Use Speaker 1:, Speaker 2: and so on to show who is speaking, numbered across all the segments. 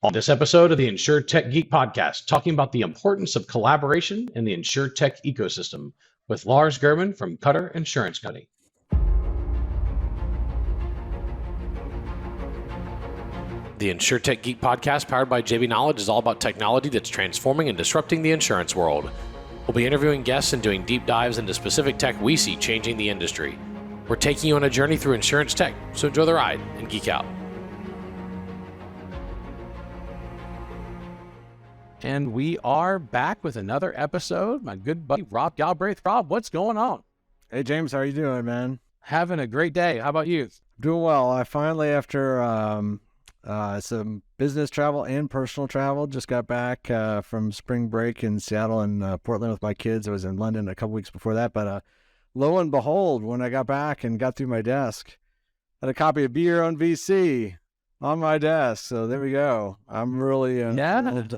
Speaker 1: On this episode of the Insurtech Geek Podcast, talking about the importance of collaboration in the Insurtech ecosystem with Lars Gehrmann from Qatar Insurance Company. The Insurtech Geek Podcast, powered by JB Knowledge, is all about technology that's transforming and disrupting the insurance world. We'll be interviewing guests and doing deep dives into specific tech we see changing the industry. We're taking you on a journey through insurance tech, so enjoy the ride and geek out. And we are back with another episode. My good buddy, Rob Galbraith. Rob, what's going on?
Speaker 2: Hey, James, how are you doing, man?
Speaker 1: Having a great day. How about you?
Speaker 2: Doing well. I finally, after some business travel and personal travel, just got back from spring break in Seattle and Portland with my kids. I was in London a couple weeks before that, but lo and behold, when I got back and got through my desk, I had a copy of Be Your Own VC on my desk. So there we go. I'm really thrilled,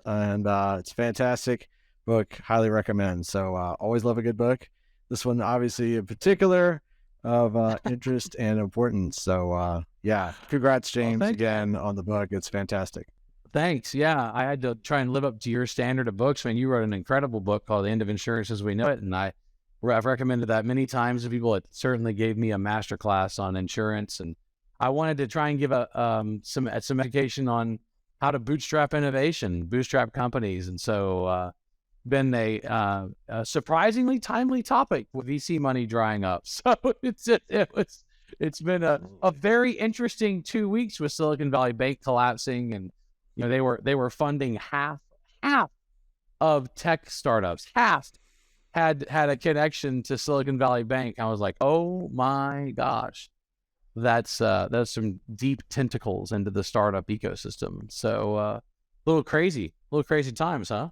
Speaker 2: and it's a fantastic book. Highly recommend. So always love a good book. This one, obviously, in particular, of interest and importance. So yeah, congrats, James, again on the book. It's fantastic.
Speaker 1: Thanks. Yeah, I had to try and live up to your standard of books. I mean, you wrote an incredible book called The End of Insurance as We Know It, and I've recommended that many times to people. It certainly gave me a masterclass on insurance, and I wanted to try and give some education on how to bootstrap innovation, bootstrap companies, and so been a surprisingly timely topic with VC money drying up. So it's been a very interesting 2 weeks with Silicon Valley Bank collapsing, and you know they were funding half of tech startups. Half had a connection to Silicon Valley Bank. I was like, oh my gosh. That's some deep tentacles into the startup ecosystem. So a little crazy times, huh?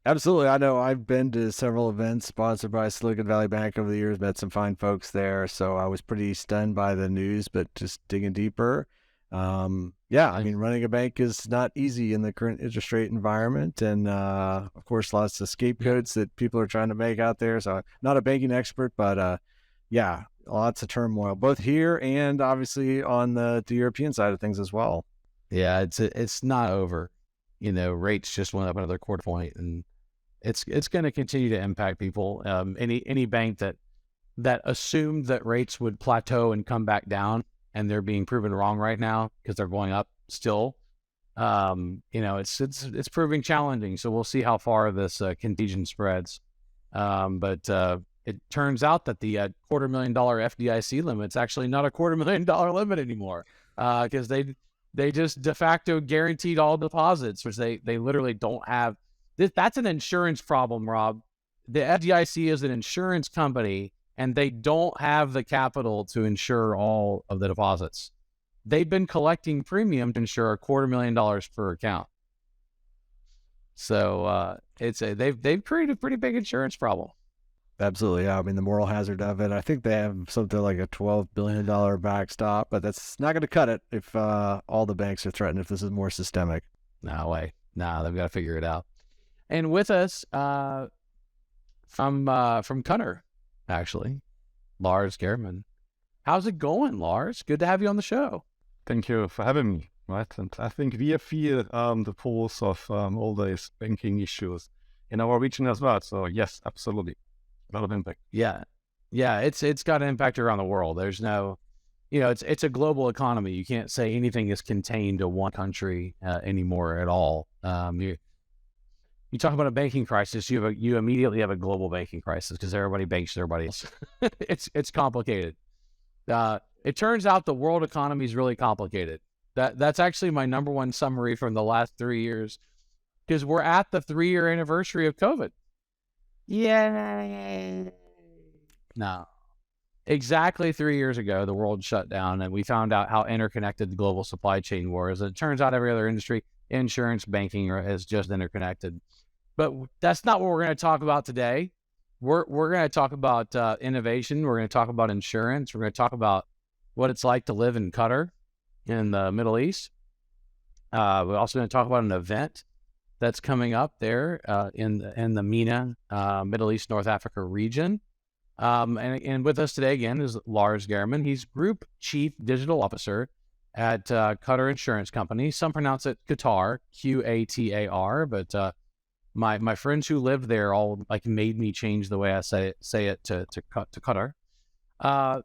Speaker 2: Absolutely. I know I've been to several events sponsored by Silicon Valley Bank over the years, met some fine folks there. So I was pretty stunned by the news, but just digging deeper. Yeah, I mean, running a bank is not easy in the current interest rate environment. And of course, lots of scapegoats that people are trying to make out there. So I'm not a banking expert, but yeah, lots of turmoil, both here and obviously on the European side of things as well.
Speaker 1: Yeah, it's not over. You know, rates just went up another quarter point, and it's going to continue to impact people. Any bank that assumed that rates would plateau and come back down, and they're being proven wrong right now because they're going up still. You know, it's proving challenging. So we'll see how far this contagion spreads. But it turns out that the $250,000 FDIC limit's actually not a $250,000 limit anymore, because they just de facto guaranteed all deposits, which they literally don't have. That's an insurance problem, Rob. The FDIC is an insurance company, and they don't have the capital to insure all of the deposits. They've been collecting premium to insure $250,000 per account. So they've created a pretty big insurance problem.
Speaker 2: Absolutely. Yeah. I mean, the moral hazard of it, I think they have something like a $12 billion backstop, but that's not going to cut it if all the banks are threatened, if this is more systemic.
Speaker 1: No way. No, they've got to figure it out. And with us from Qatar, actually, Lars Gehrmann. How's it going, Lars? Good to have you on the show.
Speaker 3: Thank you for having me. Right. And I think we feel the pulse of all these banking issues in our region as well. So yes, absolutely. A lot of impact.
Speaker 1: Yeah. It's got an impact around the world. There's no, you know, it's a global economy. You can't say anything is contained to one country anymore at all. You talk about a banking crisis, you immediately have a global banking crisis because everybody banks everybody else. It's complicated. It turns out the world economy is really complicated. That's actually my number one summary from the last 3 years, because we're at the 3-year anniversary of COVID. Yay! No. Exactly 3 years ago, the world shut down, and we found out how interconnected the global supply chain was. It turns out every other industry, insurance, banking, is just interconnected. But that's not what we're going to talk about today. We're going to talk about innovation. We're going to talk about insurance. We're going to talk about what it's like to live in Qatar in the Middle East. We're also going to talk about an event that's coming up there in the MENA, Middle East, North Africa region. And with us today again is Lars Gehrmann. He's Group Chief Digital Officer at Qatar Insurance Company. Some pronounce it Qatar, Qatar, but my friends who live there all made me change the way I say it to Qatar.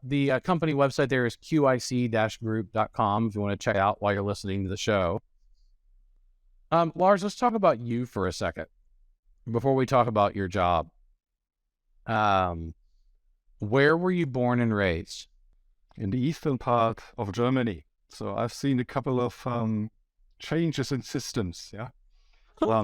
Speaker 1: The company website there is qic-group.com if you want to check it out while you're listening to the show. Lars, let's talk about you for a second before we talk about your job. Where were you born and raised?
Speaker 3: In the eastern part of Germany. So I've seen a couple of changes in systems. Yeah.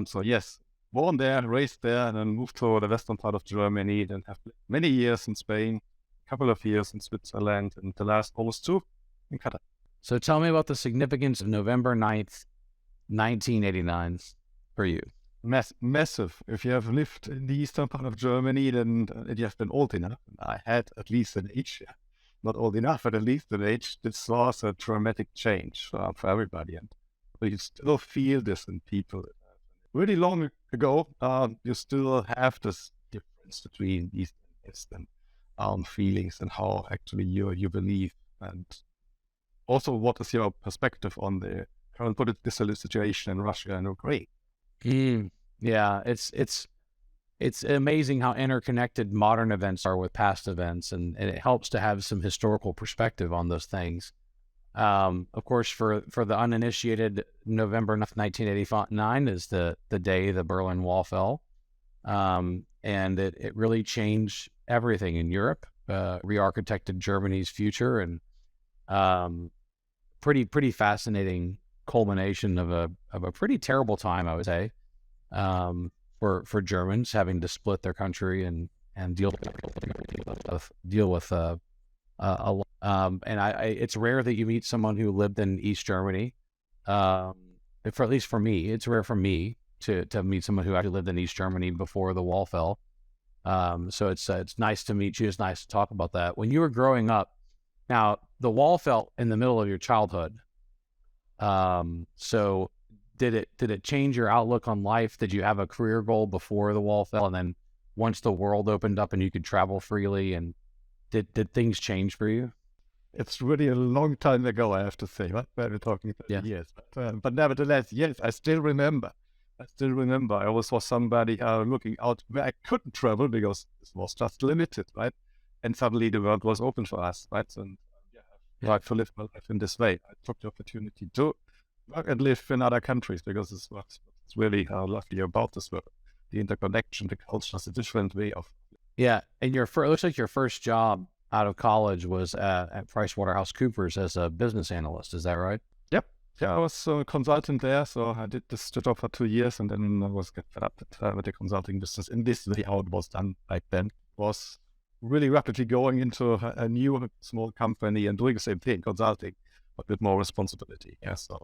Speaker 3: So yes, born there, raised there, and then moved to the western part of Germany. Then have many years in Spain, a couple of years in Switzerland, and the last almost 2 in Qatar.
Speaker 1: So tell me about the significance of November 9th, 1989 for you.
Speaker 3: Massive. If you have lived in the eastern part of Germany, then you have been old enough. I had at least an age, yeah. Not old enough, but at least an age. This was a dramatic change for everybody. And you still feel this in people. Really long ago, you still have this difference between East and West feelings and how actually you believe. And also, what is your perspective on the current political situation in Russia and Ukraine?
Speaker 1: Yeah, it's amazing how interconnected modern events are with past events, and it helps to have some historical perspective on those things. Of course, for the uninitiated, November 1989 is the day the Berlin Wall fell, and it really changed everything in Europe, re-architected Germany's future, and pretty fascinating culmination of a pretty terrible time, I would say, for Germans having to split their country and deal with it's rare that you meet someone who lived in East Germany. At least for me, it's rare for me to meet someone who actually lived in East Germany before the wall fell. So it's nice to meet you. It's nice to talk about that. When you were growing up, now the wall fell in the middle of your childhood. So did it change your outlook on life? Did you have a career goal before the wall fell, and then once the world opened up and you could travel freely, and did things change for you?
Speaker 3: It's really a long time ago, I have to say. We're talking 30 years. But nevertheless, yes, I still remember. I always was somebody looking out where I couldn't travel because it was just limited, right? And suddenly the world was open for us, right? And I like to live my life in this way. I took the opportunity to work and live in other countries because it's really lovely about this world. The interconnection, the culture is a different way of.
Speaker 1: Yeah, and it looks like your first job out of college was at PricewaterhouseCoopers as a business analyst. Is that right?
Speaker 3: Yep. Yeah, I was a consultant there, so I did this job for 2 years, and then I was get fed up with the consulting business. In this way, how it was done back then was really rapidly going into a new small company and doing the same thing, consulting, but with more responsibility. Yeah, so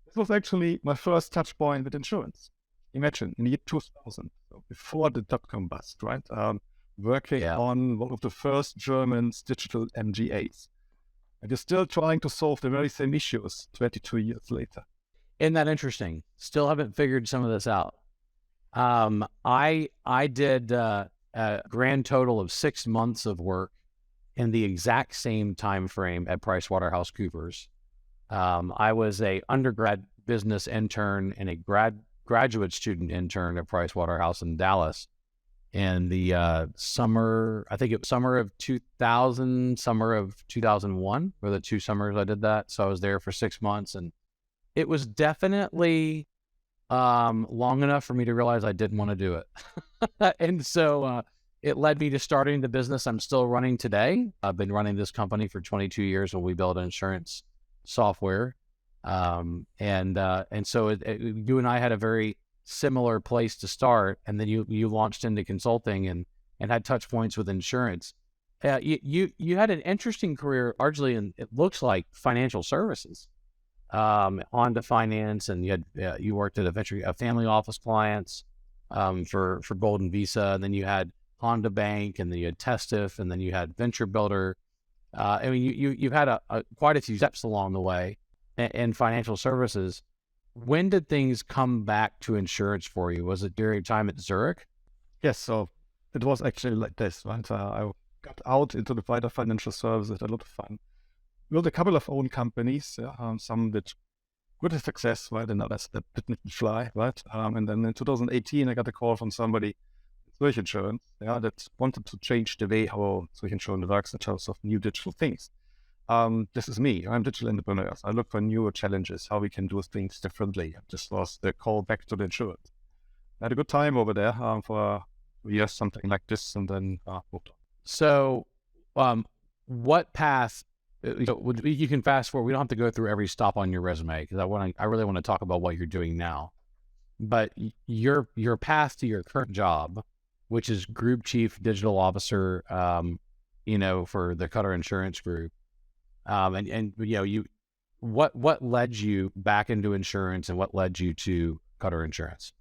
Speaker 3: this was actually my first touch point with insurance. Imagine, in the year 2000, so before the dot-com bust, right? Working on one of the first German digital MGAs. And you're still trying to solve the very same issues 22 years later.
Speaker 1: Isn't that interesting? Still haven't figured some of this out. I did a grand total of 6 months of work in the exact same time frame at PricewaterhouseCoopers. I was a undergrad business intern and a graduate student intern at Pricewaterhouse in Dallas. In the summer, I think it was summer of 2000, summer of 2001 were the 2 summers I did that. So I was there for 6 months, and it was definitely long enough for me to realize I didn't want to do it. And so it led me to starting the business I'm still running today. I've been running this company for 22 years where we build insurance software. And so you and I had a very similar place to start, and then you launched into consulting and had touch points with insurance. You had an interesting career, largely in, it looks like, financial services, on to finance, and you worked at a family office clients for Golden Visa, and then you had Honda Bank, and then you had Testif, and then you had Venture Builder. I mean, you've had quite a few steps along the way in financial services. When did things come back to insurance for you? Was it during your time at Zurich?
Speaker 3: Yes, so it was actually like this, right? I got out into the wider financial services, had a lot of fun. built a couple of own companies, some with good success, right, and others that didn't fly, right. And then in 2018, I got a call from somebody, Zurich Insurance, that wanted to change the way how Zurich Insurance works in terms of new digital things. This is me. I'm digital entrepreneur. I look for newer challenges, how we can do things differently. This was the call back to the insurance. I had a good time over there for years, something like this, and then moved on.
Speaker 1: So, what path? You can fast forward. We don't have to go through every stop on your resume because I really want to talk about what you're doing now. But your path to your current job, which is Group Chief Digital Officer, for the Qatar Insurance Group, what led you back into insurance, and what led you to Qatar Insurance?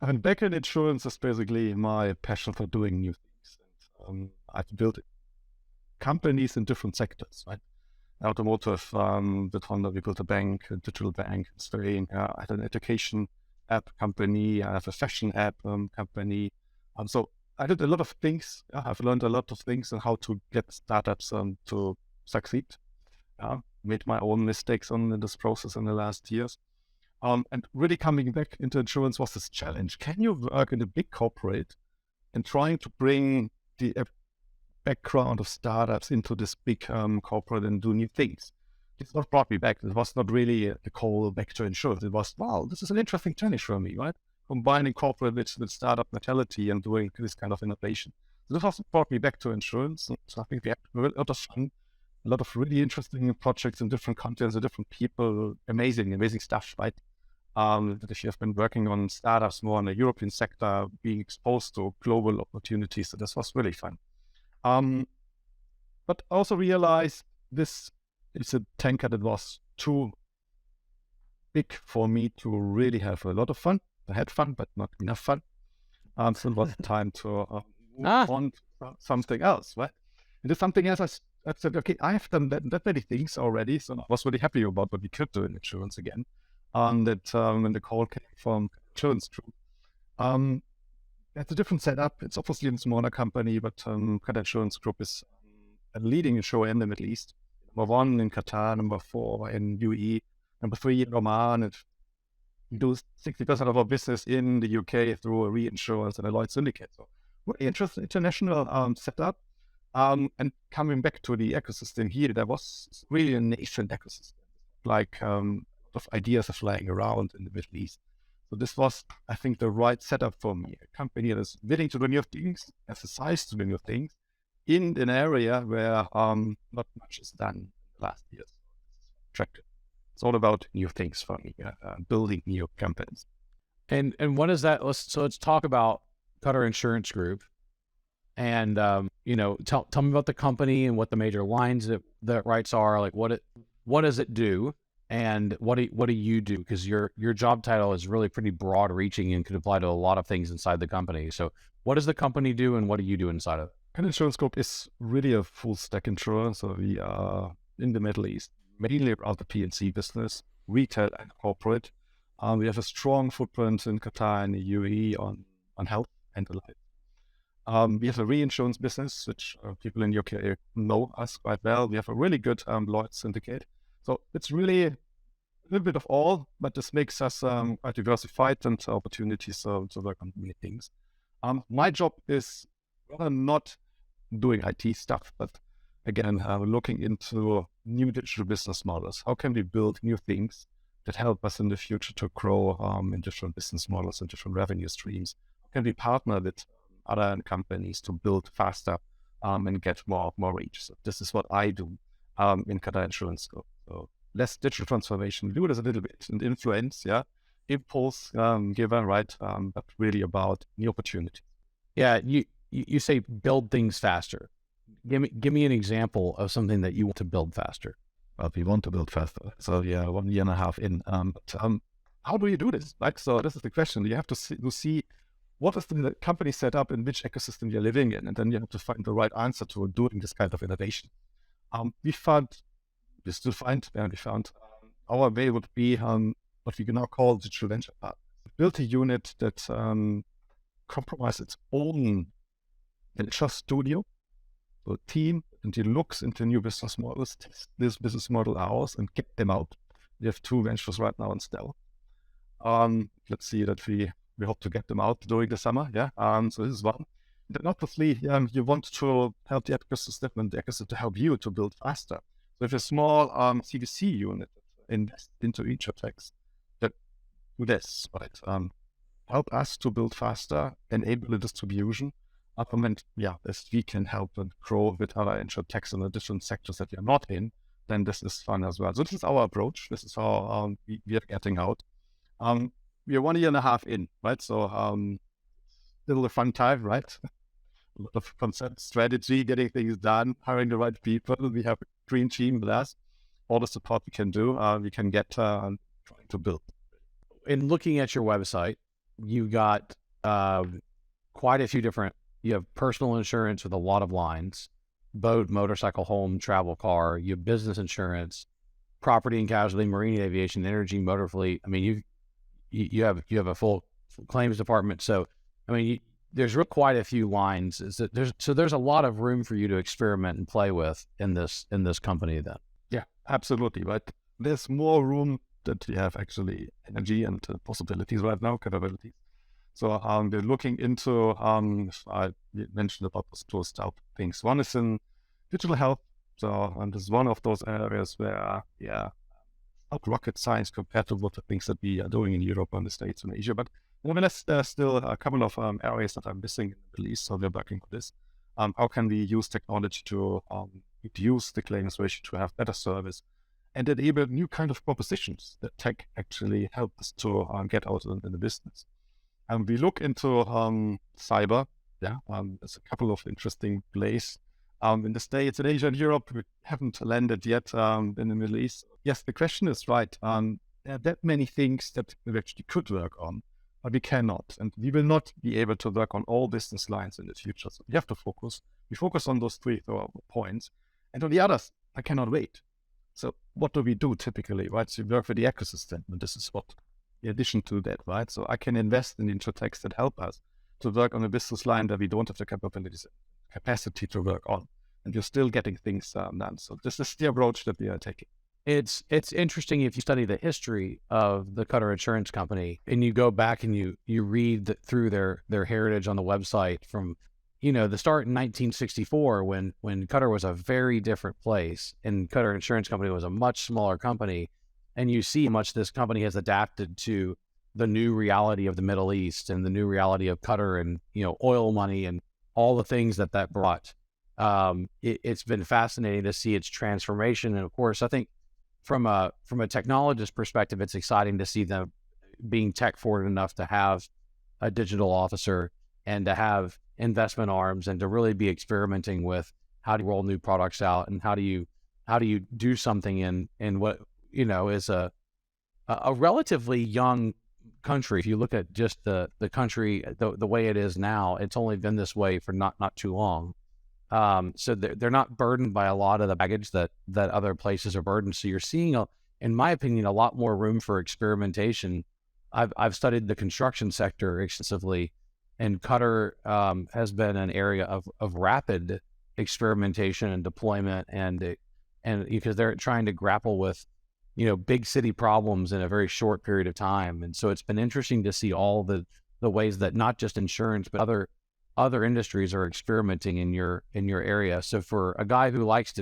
Speaker 3: And back in insurance is basically my passion for doing new things. And, I've built companies in different sectors, right? Automotive, with Honda, we built a bank, a digital bank in Spain. I had an education app company. I have a fashion app company. So I did a lot of things. I've learned a lot of things on how to get startups to succeed. Made my own mistakes in this process in the last years. And really coming back into insurance was this challenge. Can you work in a big corporate and trying to bring the background of startups into this big corporate and do new things? It's what brought me back. It was not really the call back to insurance. It was, wow, this is an interesting challenge for me, right? Combining corporate with startup mentality and doing this kind of innovation. So this also brought me back to insurance. So I think we had a lot of fun, a lot of really interesting projects in different continents and different people, amazing stuff, right? That if you have been working on startups more in the European sector, being exposed to global opportunities, so this was really fun. But also realized this is a tanker that was too big for me to really have a lot of fun. I had fun, but not enough fun. So it was time to move on to something else, right? And there's something else I said, okay, I have done that many things already, so I was really happy about what we could do in insurance again. When the call came from Insurance Group. It's a different setup. It's obviously a smaller company, but Qatar Insurance Group is a leading insurer in the Middle East. Number 1 in Qatar, number 4 in UAE, number 3 in Oman. And we do 60% of our business in the UK through a reinsurance and a Lloyd's syndicate. So really interesting international setup. And coming back to the ecosystem here, there was really a nascent ecosystem. Like a lot of ideas are flying around in the Middle East. So this was, I think, the right setup for me. A company that is willing to do new things, has the size to do new things, in an area where not much is done in the last years. Attractive. It's all about new things for me, building new companies.
Speaker 1: And what is that? Let's talk about Qatar Insurance Group, and tell me about the company and what the major lines that rights are. Like what does it do? And what do you do? Because your job title is really pretty broad reaching and could apply to a lot of things inside the company. So what does the company do and what do you do inside of it?
Speaker 3: Qatar Insurance Group is really a full stack insurer. So we are in the Middle East, mainly around the P&C business, retail and corporate. We have a strong footprint in Qatar and the UAE on health and the life. We have a reinsurance business, which people in UK know us quite well. We have a really good Lloyd's syndicate. So it's really a little bit of all, but this makes us quite diversified and opportunities to work on many things. My job is rather not doing IT stuff, but again, looking into new digital business models. How can we build new things that help us in the future to grow in different business models and different revenue streams? How can we partner with other companies to build faster and get more reach? So this is what I do in Qatar Insurance Group. So less digital transformation, do this a little bit and influence, impulse giver, right? But really about new opportunities.
Speaker 1: Yeah, you say build things faster. Give me an example of something that you want to build faster.
Speaker 3: Well, we want to build faster. So 1.5 years in. But how do you do this? Like, so this is the question. You have to see what is the company set up in which ecosystem you're living in, and then you have to find the right answer to doing this kind of innovation. We found our way would be what we can now call digital venture partners. Built a unit that compromised its own venture studio a team and he looks into new business models, test this business model out and get them out. We have 2 ventures right now in stealth. Let's see that we hope to get them out during the summer. Yeah. So this is one. Then obviously, you want to help the ecosystem and the ecosystem to help you to build faster. So if a small CVC unit invest into Insurtech, that do this, right? Help us to build faster, enable the distribution. And if we can help and grow with other Insurtechs in the different sectors that we are not in, then this is fun as well. So this is our approach. This is how we are getting out. We are 1.5 years in, right? So still a fun time, right? A lot of concept, strategy, getting things done, hiring the right people. We have a green team with us. All the support we can do, we can get trying to build.
Speaker 1: In looking at your website, you got quite a few different. You have personal insurance with a lot of lines, boat, motorcycle, home, travel, car. You have business insurance, property and casualty, marine aviation, energy, motor fleet. I mean, you have a full claims department. So, I mean, there's quite a few lines. There's a lot of room for you to experiment and play with in this company then.
Speaker 3: Yeah, absolutely. Right. There's more room that we have actually energy and possibilities right now, capabilities. So we're looking into, I mentioned about those 2 stealth things. One is in digital health. So this is one of those areas where, not rocket science compared to what the things that we are doing in Europe and the States and Asia, but nevertheless, there's still a couple of areas that are missing in the Middle East. So we're working on this. How can we use technology to reduce the claims ratio to have better service and enable new kind of propositions that tech actually help us to get out in the business. And we look into cyber. There's a couple of interesting plays in the States, in Asia and Europe. We haven't landed yet in the Middle East. Yes, the question is right. There are that many things that we actually could work on, but we cannot. And we will not be able to work on all business lines in the future. So we have to focus. We focus on those 3 points. And on the others, I cannot wait. So what do we do typically, right? So we work with the ecosystem. And this is what, in addition to that, right? So I can invest in Insurtechs that help us to work on a business line that we don't have the capabilities, capacity to work on. And you're still getting things done. So this is the approach that we are taking.
Speaker 1: It's interesting if you study the history of the Qatar Insurance Company and you go back and you read through their heritage on the website from, the start in 1964 when Qatar was a very different place and Qatar Insurance Company was a much smaller company. And you see how much this company has adapted to the new reality of the Middle East and the new reality of Qatar and, oil money and all the things that brought. It's been fascinating to see its transformation. And of course, I think from a technologist perspective, it's exciting to see them being tech forward enough to have a digital officer and to have investment arms and to really be experimenting with how do you roll new products out and how do you do something in what, is a relatively young country. If you look at just the country, the way it is now, it's only been this way for not too long. So they're not burdened by a lot of the baggage that other places are burdened. So you're seeing, in my opinion, a lot more room for experimentation. I've studied the construction sector extensively, and Qatar has been an area of rapid experimentation and deployment, and because they're trying to grapple with big city problems in a very short period of time. And so it's been interesting to see all the ways that not just insurance but other industries are experimenting in your area. So for a guy who likes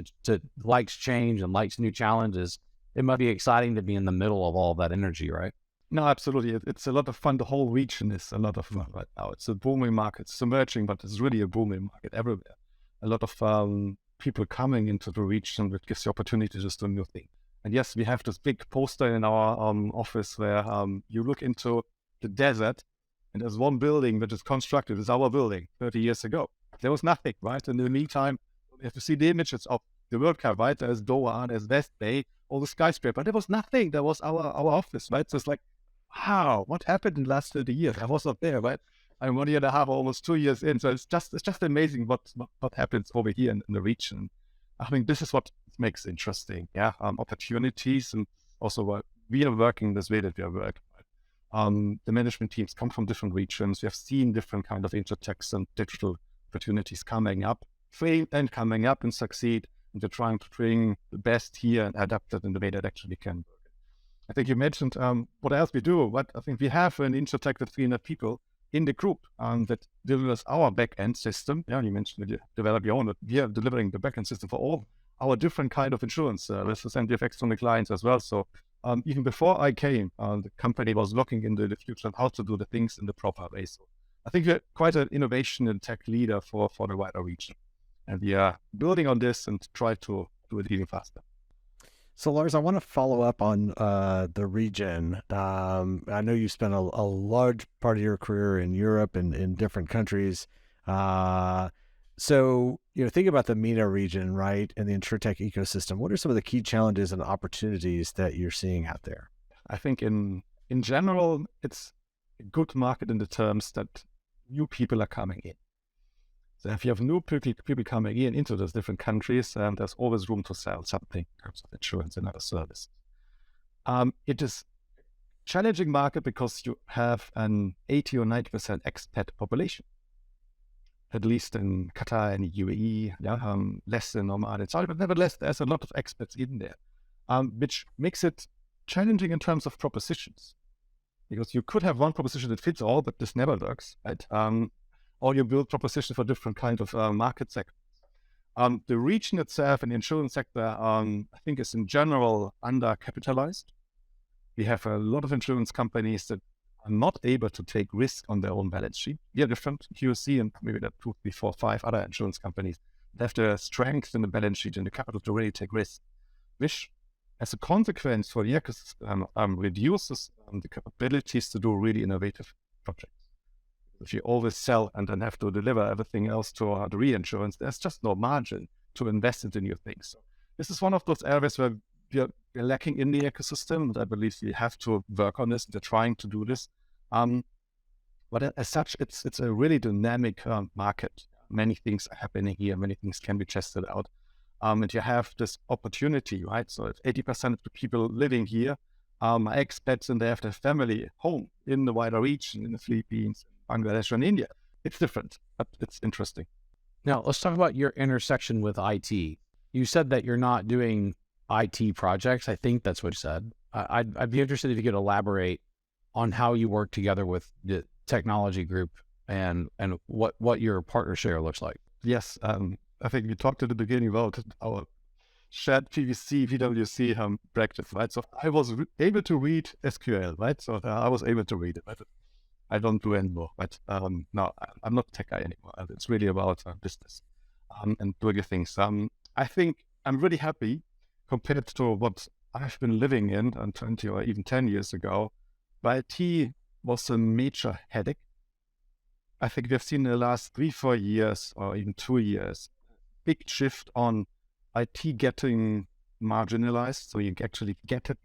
Speaker 1: likes change and likes new challenges, it might be exciting to be in the middle of all that energy, right?
Speaker 3: No, absolutely. It's a lot of fun. The whole region is a lot of fun right now. It's a booming market. It's emerging, but it's really a booming market everywhere. A lot of people coming into the region, which gives the opportunity to just do new things. And yes, we have this big poster in our office where you look into the desert and there's one building that is constructed. It's our building 30 years ago. There was nothing, right? In the meantime, you have to see the images of the World Cup, right? There's Doha, there's West Bay, all the skyscraper. There was nothing. There was our office, right? So it's like, wow, what happened in the last 30 years? I was not there, right? I'm 1.5 years, almost 2 years in. So it's just amazing what happens over here in the region. I think this is what makes it interesting. Yeah, opportunities, and also we are working this way that we are working. Right? The management teams come from different regions. We have seen different kind of Insurtechs and digital opportunities coming up. failed and coming up and succeed, and they're trying to bring the best here and adapt it in the way that actually can work. I think you mentioned what else we do. What I think we have an Insurtech with 300 people in the group that delivers our back-end system. Yeah, you mentioned that you develop your own, but we are delivering the back-end system for all our different kind of insurance services, and we have external clients as well. So even before I came, the company was looking into the future and how to do the things in the proper way. So I think we're quite an innovation and tech leader for the wider region. And we are building on this and try to do it even faster.
Speaker 2: So Lars, I want to follow up on the region. I know you spent a large part of your career in Europe and in different countries. So, think about the MENA region, right, and the Insurtech ecosystem. What are some of the key challenges and opportunities that you're seeing out there?
Speaker 3: I think in general, it's a good market in the terms that new people are coming in. So if you have new people coming into those different countries, there's always room to sell something in terms of insurance and other services. It is a challenging market because you have an 80 or 90% expat population, at least in Qatar and UAE, less than Oman and Saudi, but nevertheless, there's a lot of expats in there, which makes it challenging in terms of propositions. Because you could have one proposition that fits all, but this never works, right? Or you build propositions for different kinds of market segments. The region itself and the insurance sector, I think, is in general undercapitalized. We have a lot of insurance companies that are not able to take risk on their own balance sheet. We are different. QSC and maybe there are 2, 3, 4, 5 other insurance companies that have the strength in the balance sheet and the capital to really take risks, which, as a consequence for the ecosystem, reduces the capabilities to do really innovative projects. If you always sell and then have to deliver everything else to the reinsurance, there's just no margin to invest into new things. So this is one of those areas where we're lacking in the ecosystem, and I believe we have to work on this. They're trying to do this. But as such, it's a really dynamic market. Many things are happening here. Many things can be tested out. And you have this opportunity, right? So if 80% of the people living here are expats and they have their family home in the wider region, in the Philippines, Bangladesh, and India, it's different, but it's interesting.
Speaker 1: Now, let's talk about your intersection with IT. You said that you're not doing IT projects. I think that's what you said. I'd be interested if you could elaborate on how you work together with the technology group and what your partnership looks like.
Speaker 3: Yes, I think we talked at the beginning about our shared PwC practice, right? So I was able to read SQL, right? So I was able to read it, but I don't do anymore. But no, I'm not a tech guy anymore. It's really about business and doing things. I think I'm really happy compared to what I've been living in 20 or even 10 years ago. But IT was a major headache. I think we've seen in the last 3-4 years or even 2 years, big shift on IT getting marginalized. So you actually get it,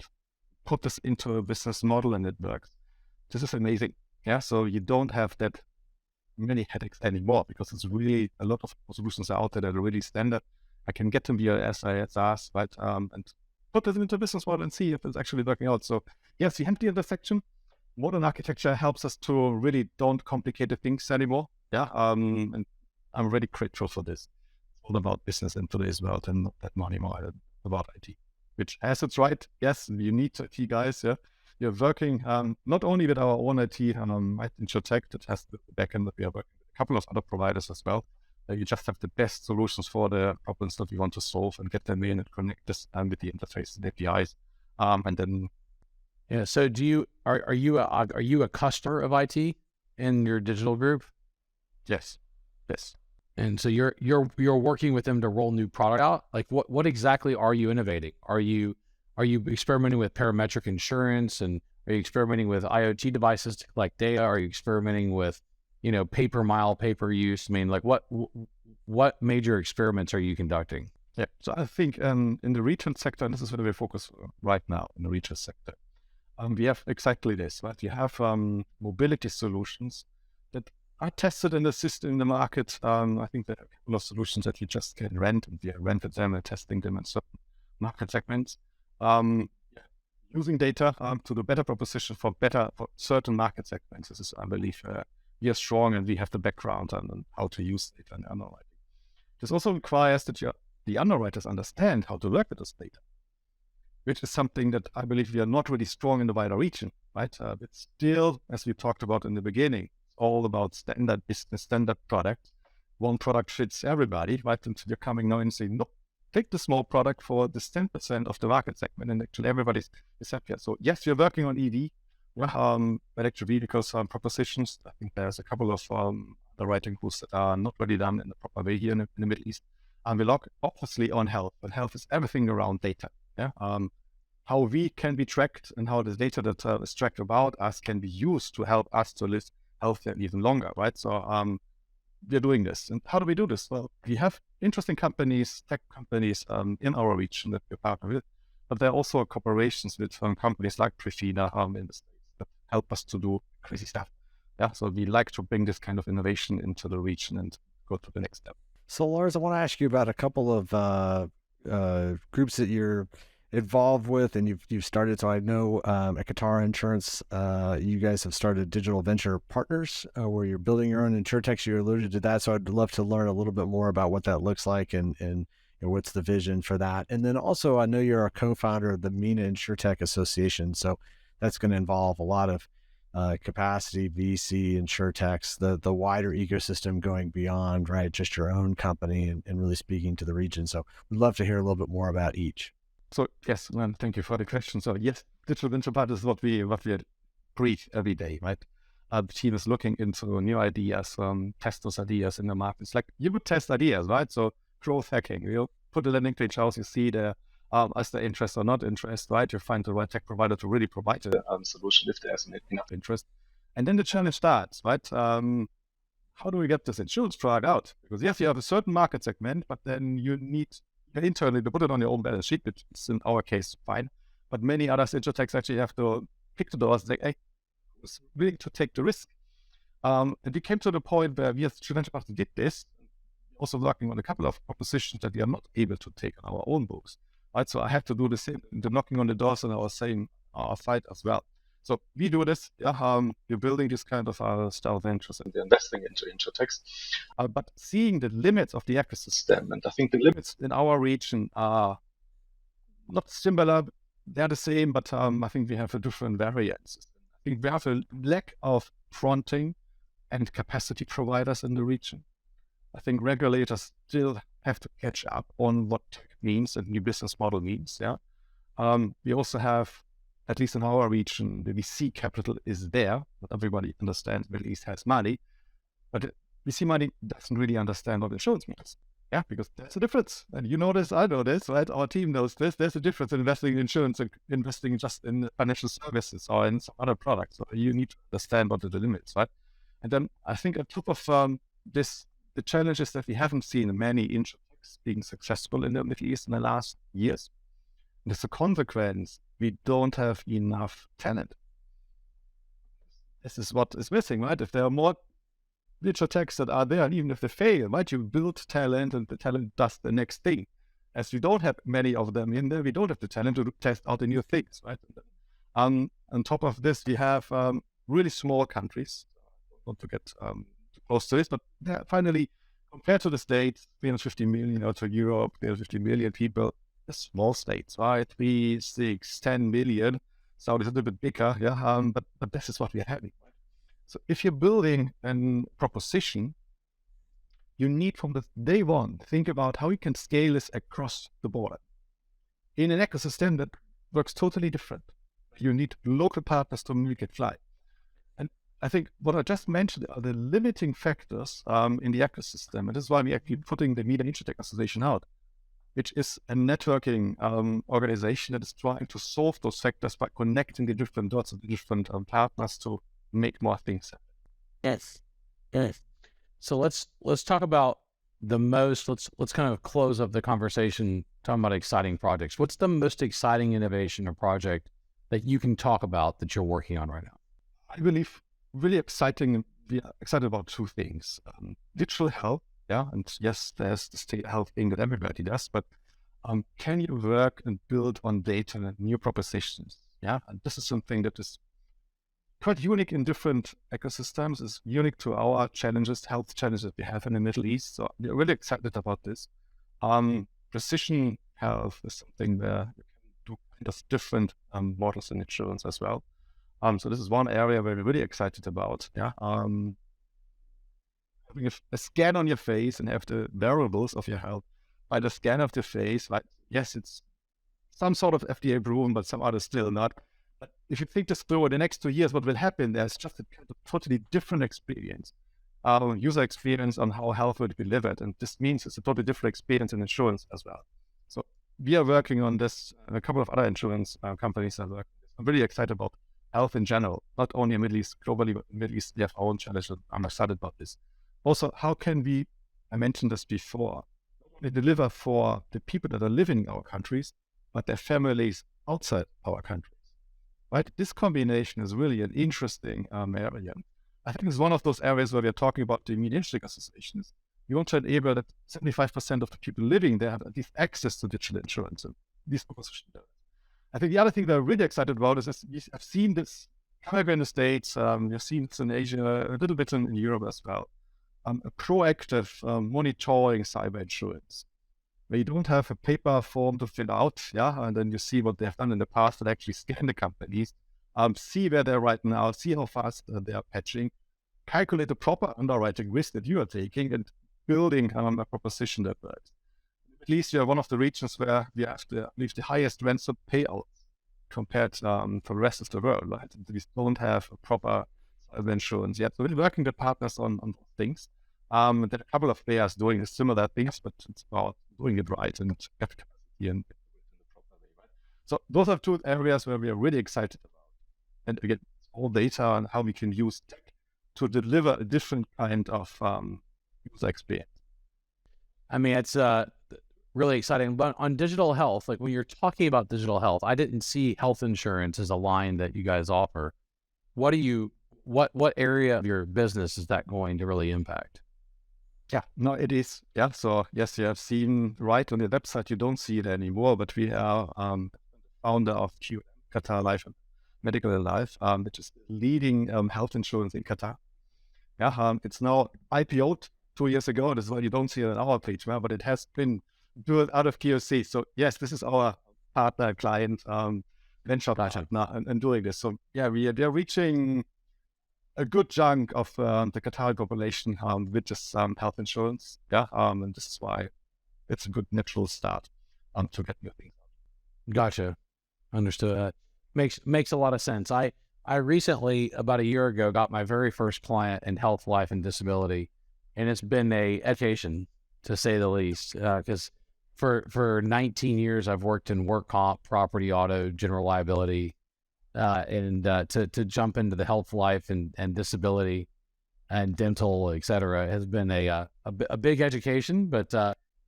Speaker 3: put this into a business model and it works. This is amazing. Yeah. So you don't have that many headaches anymore because it's really a lot of solutions out there that are really standard. I can get them via SaaS, right? And put this into a business model and see if it's actually working out. So yes, we have the intersection. Modern architecture helps us to really don't complicate the things anymore. Yeah. And I'm really grateful for this. It's all about business in today's world and not that money more about IT, which has its right. Yes, you need IT guys. Yeah. You're working not only with our own IT, Insurtech that has the backend, but we are working with a couple of other providers as well. You just have the best solutions for the problems that we want to solve and get them in and connect this with the interface and APIs, and then.
Speaker 1: Yeah. So are you a customer of IT in your digital group?
Speaker 3: Yes.
Speaker 1: And so you're working with them to roll new product out. Like what exactly are you innovating? Are you experimenting with parametric insurance, and are you experimenting with IoT devices to collect data? Are you experimenting with pay-per-mile use? I mean, like what major experiments are you conducting?
Speaker 3: Yeah. So I think in the retail sector, and this is where we focus right now in the retail sector, we have exactly this, right? You have mobility solutions that are tested in the system, in the market. I think there are a couple of solutions that you just can rent, and we have rented them and testing them in certain market segments. Using data to do better proposition for certain market segments. This is, I believe, we are strong and we have the background on how to use it and analyze it. This also requires that the underwriters understand how to work with this data, which is something that I believe we are not really strong in the wider region, right? It's still, as we talked about in the beginning, it's all about standard business, standard product. One product fits everybody, right? And you're coming now and saying, no, take the small product for this 10% of the market segment, and actually everybody's happier. So yes, we're working on EV, electric vehicles propositions. I think there's a couple of the writing tools that are not really done in the proper way here in the Middle East. And we look obviously on health, but health is everything around data. Yeah. How we can be tracked and how the data that is tracked about us can be used to help us to live healthier even longer, right? So we're doing this. And how do we do this? Well, we have interesting companies, tech companies in our region that we partner with, but there are also cooperations with companies like Prefina in the States that help us to do crazy stuff. Yeah, so we like to bring this kind of innovation into the region and go to the next step.
Speaker 2: So Lars, I want to ask you about a couple of groups that you're involved with and you've started. So I know at Qatar Insurance, you guys have started digital venture partners where you're building your own Insurtech. You alluded to that. So I'd love to learn a little bit more about what that looks like and you know, what's the vision for that. And then also I know you're a co-founder of the MENA Insurtech Association. So that's going to involve a lot of capacity, VC, Insurtechs, the wider ecosystem going beyond, right, just your own company and really speaking to the region. So we'd love to hear a little bit more about each.
Speaker 3: So yes, Len, thank you for the question. So yes, digital venture partners is what we breathe every day, right? The team is looking into new ideas, test those ideas in the market. It's like you would test ideas, right? So growth hacking, you put a landing page out, you see the is there interest or not interest, right? You find the right tech provider to really provide a solution if there's enough interest. And then the challenge starts, right? How do we get this insurance product out? Because yes, you have a certain market segment, but then you need internally to put it on your own balance sheet, which is in our case fine. But many others, Insurtechs actually have to pick the doors and say, hey, who's willing to take the risk? And we came to the point where we as venture partners did this, also working on a couple of propositions that we are not able to take on our own books. Right, so I have to do the same, the knocking on the doors on our side as well. So we do this. Yeah, we're building this kind of style ventures and we're investing into Insurtechs, but seeing the limits of the ecosystem, and I think the limits in our region are not similar. They're the same, but I think we have a different variance. I think we have a lack of fronting and capacity providers in the region. I think regulators still have to catch up on what tech means and new business model means. Yeah, we also have, at least in our region, the VC capital is there, but everybody understands Middle East has money, but VC money doesn't really understand what insurance means. Yeah, because there's a difference, and you know this, I know this, right? Our team knows this. There's a difference in investing in insurance and investing just in financial services or in some other products. So you need to understand what are the limits, right? And then I think on top of this, the challenge is that we haven't seen many Insurtechs being successful in the Middle East in the last years. And as a consequence, we don't have enough talent. This is what is missing, right? If there are more Insurtechs that are there, and even if they fail, right, you build talent and the talent does the next thing. As we don't have many of them in there, we don't have the talent to test out the new things, right? On top of this, we have really small countries. I don't want to get too close to this, but finally, compared to the States, 350 million, or to Europe, 350 million people, they're small states, right? 3, 6, 10 million. Saudi is a little bit bigger, yeah, but this is what we're having, right? So if you're building a proposition, you need from the day one, think about how you can scale this across the border. In an ecosystem that works totally different, you need local partners to make it fly. And I think what I just mentioned are the limiting factors in the ecosystem. And this is why we actually putting the MENA Insurtech Association out, which is a networking organization that is trying to solve those factors by connecting the different dots of the different partners to make more things happen.
Speaker 1: Yes. So let's talk about the most. Let's kind of close up the conversation talking about exciting projects. What's the most exciting innovation or project that you can talk about that you're working on right now?
Speaker 3: I believe really exciting. We are excited about two things: digital health. Yeah, and yes, there's the state health thing that everybody does, but can you work and build on data and new propositions? Yeah, and this is something that is quite unique in different ecosystems. It's unique to our challenges, health challenges we have in the Middle East. So we're really excited about this. Precision health is something where you can do kind of different models in insurance as well. So this is one area where we're really excited about. Yeah. Having a scan on your face and have the variables of your health by the scan of the face. Right? Yes, it's some sort of FDA proven, but some others still not. But if you think this through, in the next 2 years, what will happen? There's just a kind of totally different experience, user experience on how health will be delivered. And this means it's a totally different experience in insurance as well. So we are working on this, and a couple of other insurance companies are working on this. I'm really excited about health in general, not only in the Middle East, globally, but in the Middle East, we have our own challenges. I'm excited about this. Also, how can we, I mentioned this before, we deliver for the people that are living in our countries, but their families outside our countries, right? This combination is really an interesting area. I think it's one of those areas where we're talking about the immune Insurtech associations. We want to enable that 75% of the people living there have at least access to digital insurance. And these propositions. I think the other thing that I'm really excited about is I've seen this primarily in the States, we've seen this in Asia, a little bit in Europe as well. A proactive monitoring cyber insurance, where you don't have a paper form to fill out, and then you see what they've done in the past and actually scan the companies, see where they're right now, see how fast they are patching, calculate the proper underwriting risk that you are taking, and building a proposition that works. At least we are one of the regions where we have at least the highest ransom payouts compared to the rest of the world, right? We don't have a proper cyber insurance yet. So we're working with partners on those things. There are a couple of players doing similar things, but it's about doing it right and have capacity and in the proper way, right? So those are two areas where we are really excited about. And again, all data and how we can use tech to deliver a different kind of user experience.
Speaker 1: I mean, it's really exciting. But on digital health, like when you're talking about digital health, I didn't see health insurance as a line that you guys offer. What area of your business is that going to really impact?
Speaker 3: Yeah, no, it is. Yeah, so yes, you have seen right on the website, you don't see it anymore, but we are founder of Qatar Life and Medical Life, which is leading health insurance in Qatar. Yeah, it's now IPO'd 2 years ago. This is why you don't see it on our page, but it has been built out of QOC. So yes, this is our partner, client, venture partner, and doing this. So yeah, we are reaching a good chunk of the Qatari population with this health insurance. Yeah, and this is why it's a good natural start to get new things.
Speaker 1: Gotcha. Understood. Makes a lot of sense. I recently, about a year ago, got my very first client in health, life, and disability, and it's been a education, to say the least, because for 19 years I've worked in work comp, property, auto, general liability, and to jump into the health, life, and disability and dental, et cetera, has been a big education. But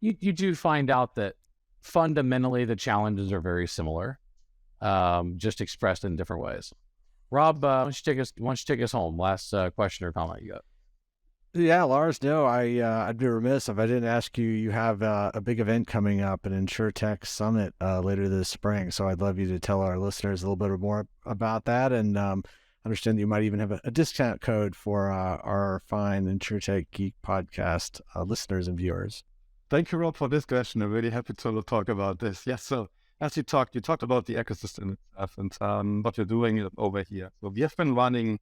Speaker 1: you do find out that fundamentally the challenges are very similar, just expressed in different ways. Rob, why don't you take us home? Last question or comment you got?
Speaker 2: Yeah, Lars, no, I'd be remiss if I didn't ask you. You have a big event coming up, an Insurtech Summit later this spring. So I'd love you to tell our listeners a little bit more about that, and understand that you might even have a discount code for our fine Insurtech Geek podcast listeners and viewers.
Speaker 3: Thank you, Rob, for this question. I'm really happy to talk about this. Yes, so as you talked about the ecosystem itself and what you're doing over here. So we have been running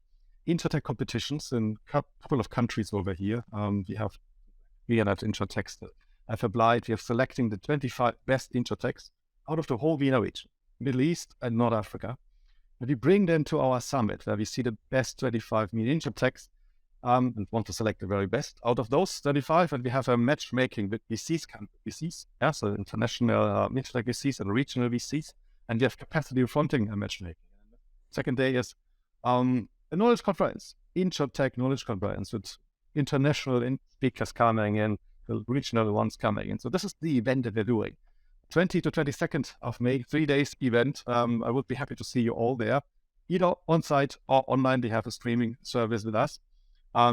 Speaker 3: Insurtech competitions in a couple of countries over here. We at Insurtech have applied. We have selecting the 25 best Insurtechs out of the whole MENA region, Middle East and North Africa. And we bring them to our summit where we see the best 25 MENA Insurtechs and want to select the very best out of those 25. And we have a matchmaking with VCs, so international Insurtech VCs and regional VCs. And we have capacity fronting matchmaking. Second day is a knowledge conference, Insurtech knowledge conference with international speakers coming in, the regional ones coming in. So this is the event that we're doing. 20 to 22nd of May, 3 days event. I would be happy to see you all there, either on site or online. We have a streaming service with us.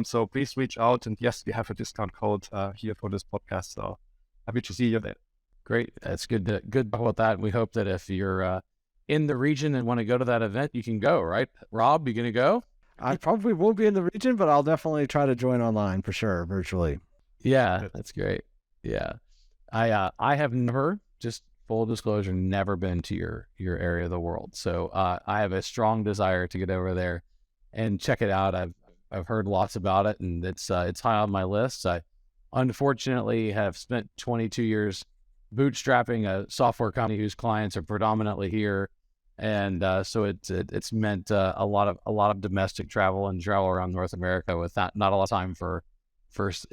Speaker 3: So please reach out. And yes, we have a discount code here for this podcast. So happy to see you there.
Speaker 1: Great. That's good about that. We hope that if you're in the region and want to go to that event, you can go, right? Rob, you going to go?
Speaker 2: I probably won't be in the region, but I'll definitely try to join online for sure, virtually.
Speaker 1: Yeah, that's great. Yeah. I have never, just full disclosure, never been to your area of the world. So I have a strong desire to get over there and check it out. I've heard lots about it, and it's high on my list. I unfortunately have spent 22 years bootstrapping a software company whose clients are predominantly here, and so it's meant a lot of domestic travel and travel around North America with not a lot of time for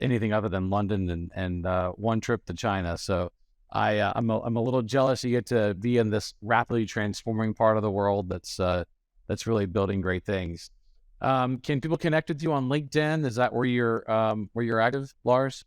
Speaker 1: anything other than London and one trip to China. So I'm a little jealous you get to be in this rapidly transforming part of the world that's really building great things. Can people connect with you on LinkedIn? Is that where you're active, Lars?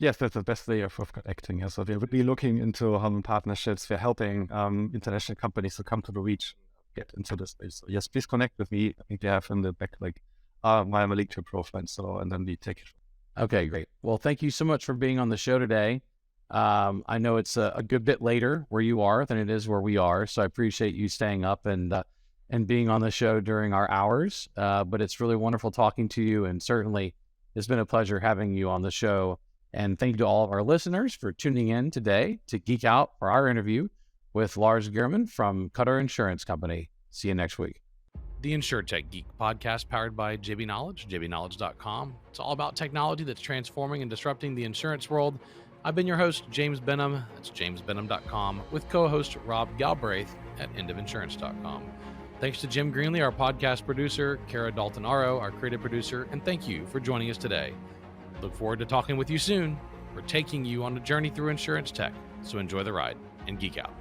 Speaker 3: Yes, that's the best way of connecting. Yeah. So we're really looking into partnerships. We're helping international companies to come to the region, get into this space. So yes, please connect with me. I think they have in the back my LinkedIn profile. So, and then we take it.
Speaker 1: Okay, great. Well, thank you so much for being on the show today. I know it's a good bit later where you are than it is where we are. So I appreciate you staying up and being on the show during our hours. But it's really wonderful talking to you. And certainly it's been a pleasure having you on the show. And thank you to all of our listeners for tuning in today to geek out for our interview with Lars Gehrmann from Qatar Insurance Company. See you next week. The Insurtech Geek podcast powered by JB Knowledge, jbknowledge.com. It's all about technology that's transforming and disrupting the insurance world. I've been your host, James Benham. That's jamesbenham.com, with co-host Rob Galbraith at endofinsurance.com. Thanks to Jim Greenlee, our podcast producer, Kara Dalton-Aro, our creative producer, and thank you for joining us today. Look forward to talking with you soon. We're taking you on a journey through insurance tech, so enjoy the ride and geek out.